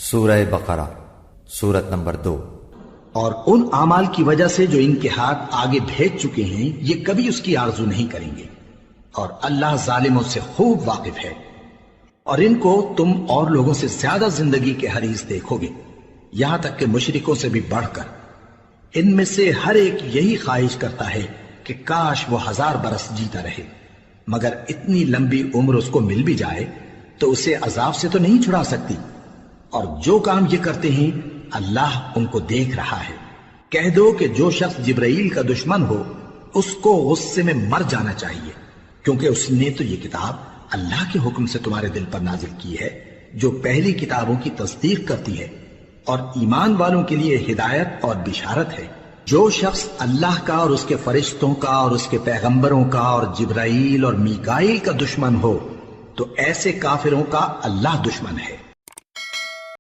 سورہ بقرہ سورت نمبر 2۔ اور ان اعمال کی وجہ سے جو ان کے ہاتھ آگے بھیج چکے ہیں یہ کبھی اس کی آرزو نہیں کریں گے، اور اللہ ظالموں سے خوب واقف ہے۔ اور ان کو تم اور لوگوں سے زیادہ زندگی کے حریص دیکھو گے، یہاں تک کہ مشرکوں سے بھی بڑھ کر۔ ان میں سے ہر ایک یہی خواہش کرتا ہے کہ کاش وہ 1000 برس جیتا رہے، مگر اتنی لمبی عمر اس کو مل بھی جائے تو اسے عذاب سے تو نہیں چھڑا سکتی۔ اور جو کام یہ کرتے ہیں اللہ ان کو دیکھ رہا ہے۔ کہہ دو کہ جو شخص جبرائیل کا دشمن ہو اس کو غصے میں مر جانا چاہیے، کیونکہ اس نے تو یہ کتاب اللہ کے حکم سے تمہارے دل پر نازل کی ہے جو پہلی کتابوں کی تصدیق کرتی ہے، اور ایمان والوں کے لیے ہدایت اور بشارت ہے۔ جو شخص اللہ کا اور اس کے فرشتوں کا اور اس کے پیغمبروں کا اور جبرائیل اور میکائیل کا دشمن ہو تو ایسے کافروں کا اللہ دشمن ہے۔